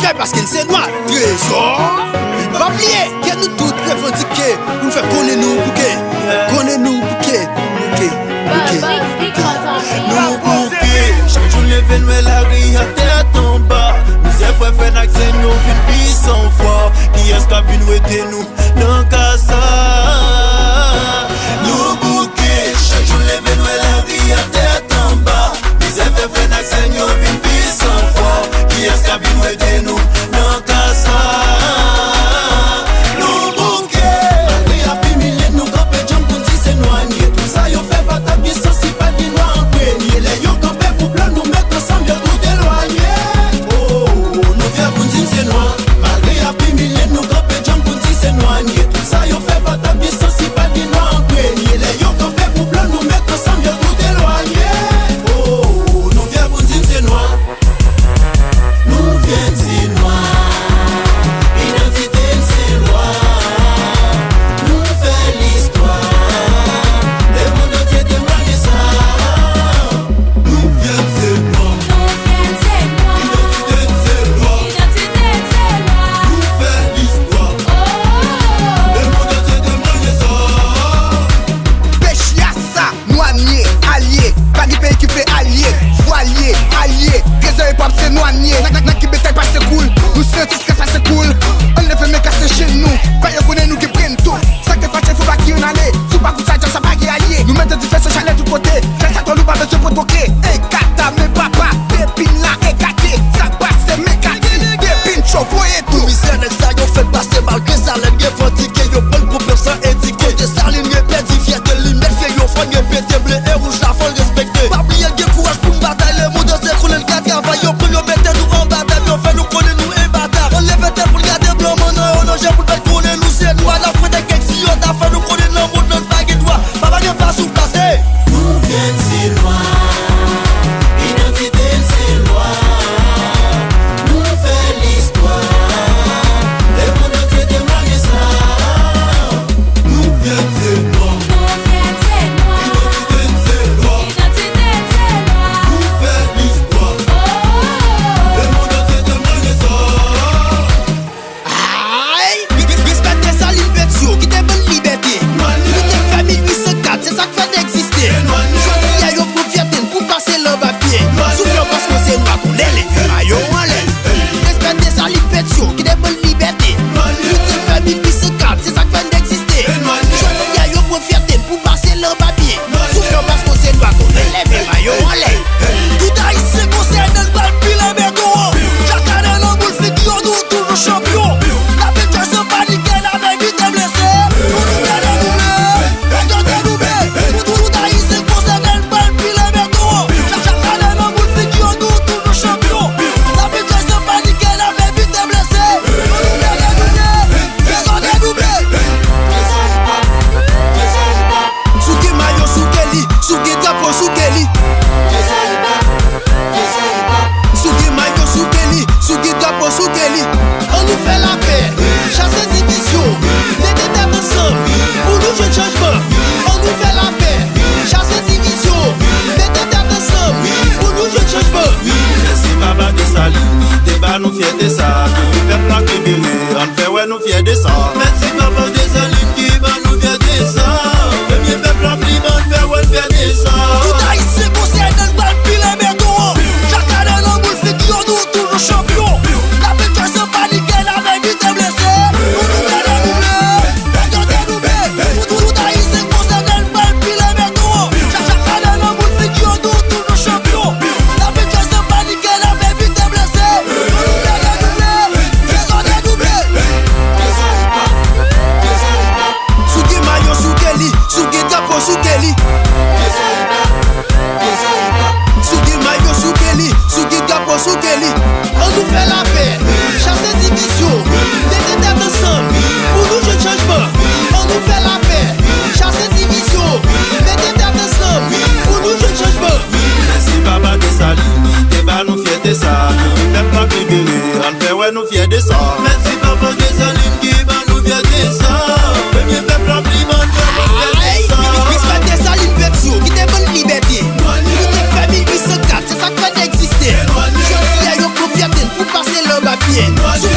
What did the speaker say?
fier parce qu'elle c'est noir. Trésor. Pas oublier que nous tous revendiquer pour nous faire connaître nous bouquet. Connaître nous bouquet. Nous bouquet. Chaque jour levé nous la rue à tête en bas. Nous avons fait un accent nous vite bis sans foi. Qui est-ce qu'a vu nous aider nous dans casa? Nous bouquet. Chaque jour levé nous la rue à tête en bas. Nous avons fait un accent nous vite bis sans foi. Qui est-ce qu'a vu nous aider nous dans casa? Nous bouquet. Malgré à plus milliers nous campé jambes pour dire c'est noigné. Tout ça yo fait pas ta vie sans si pas de noir en peigné. Les yo campé pour plan nous mettre ensemble yo tout éloigné. Oh, nous viens pour dire c'est noir. Malgré à plus milliers nous campé jambes pour dire c'est noigné. Tout ça yo fait pas ta vie sans si pas de noir en peigné. Les yo campé pour plan nous mettre ensemble yo tout éloigné. Oh, nous viens pour dire c'est noir. Nous viens dire noir. Identité c'est loi. Nous fait l'histoire. Le monde entier témoigne ça. Nous viens c'est noir. Identité c'est loi. Nous fait l'histoire. Le monde entier témoigne ça. Pêche yassa, noignier, allié. Pas du pays qui fait allié. Voilier, allié. Trésor et pop c'est noignier. N'a qui bétail pas c'est cool. Nous c'est tout ce que ça c'est cool. On ne fait mais casser chez nous. Quand y'a connaît nous qui prennent tout. Ça que fait faut pas qu'il y en allait. Sous pas pour ça, ça pas qui allié. Nous mettons du fait ce chalet tout côté. Fais ça qu'on nous pas besoin pour toquer. Et kata mes papa. Pépine là écarté. Ça passe c'est mécanique. Pépine chaud, voyez tout. Misère ça yo fait passer malgré ça l'aide bien fatigué yo pas pour personne indiqué de ça ligne perdu fier de lui mettre yo fan yo pété bleu et rouge la faut respecter pas oublier que courage pour bataille le monde c'est cool le gars travail yo pour yo mettre nous en bataille yo fait nous connaître nous et bataille on lève tête pour garder blanc mon on a j'ai pour faire connaître nous c'est nous à la fin des quelques si on a fait nous connaître le monde notre bague droit papa vient pas sous passer nous vient si loin identité c'est loi nous fait l'histoire le monde entier témoigne ça nous vient c'est loin identité c'est loi nous fait l'histoire le monde entier témoigne ça. Aïe, respectez ça liberté, qui te bonne liberté. Nous famille 804, c'est ça qui fait d'exister. Je dis à yo pour fierté, pour passer le papier. Souffle parce que c'est noir qu'on l'aile, maillot en l'aile. Respectez ça liberté, qui te bonne liberté. Nous famille 804, c'est ça qui fait d'exister. Je dis à yo pour fierté, pour passer le papier. Souffle parce que c'est noir qu'on l'aile, maillot en l'aile. Tout haïtien concerne le bal, puis la merde au haut. Chacun dans le boule fait qu'on nous toujours champion. La bête se panique, la main vite blessé. Nous nous gagnons nous tout haïtien concerne le bal, puis la merde au haut. Chacun dans le boule fait qu'on nous toujours champion. La bête se panique, la main vite blessé. Nous nous gagnons Souké maillot, souké li, souké drapeau, souké li. Souké maillot, souké li, souké drapeau, souké li. On nous fait la paix, chasser division, mettez tête ensemble, pour nous je changement. On nous fait la paix, chasser division, mettez tête ensemble, pour nous je changement. Merci papa de Saline, débat nous fiers de ça. Nous fait pas que bébé, on fait ouais nous fiers de ça. Merci papa de Saline qui va nous fiers de ça. Premier peuple en climat, on fait ouais fiers de ça. Tout haïtien concerne le bal, puis la merde au haut. Chacun dans le boule fait qu'on nous toujours champion. La bête se panique, la main vite blessé. Nous nous gagnons tout haïtien concerne le bal, puis la merde au haut. Chacun dans le boule fait qu'on nous toujours champion. La bête se panique, la main vite blessé. Nous nous gagnons Souké maillot, souké li, souké drapeau, souké li. Souké maillot, souké li, souké drapeau, souké li. On nous fait la paix, chasser division, mettez tête ensemble, pour nous je changement. On nous fait la paix, chasser division, mettez tête ensemble, pour nous je changement. Merci papa de Saline, débat nous fiers de ça. Nous fait pas que bébé, on fait ouais nous fiers de ça. Merci papa de Saline qui va nous fiers de ça. Premier peuple en climat, on fait ouais fiers de ça. Respectez ça liberté, qui te bonne liberté. Nous famille 804, c'est ça qui fait d'exister. Je dis à yo pour fierté, pour passer le papier. pied.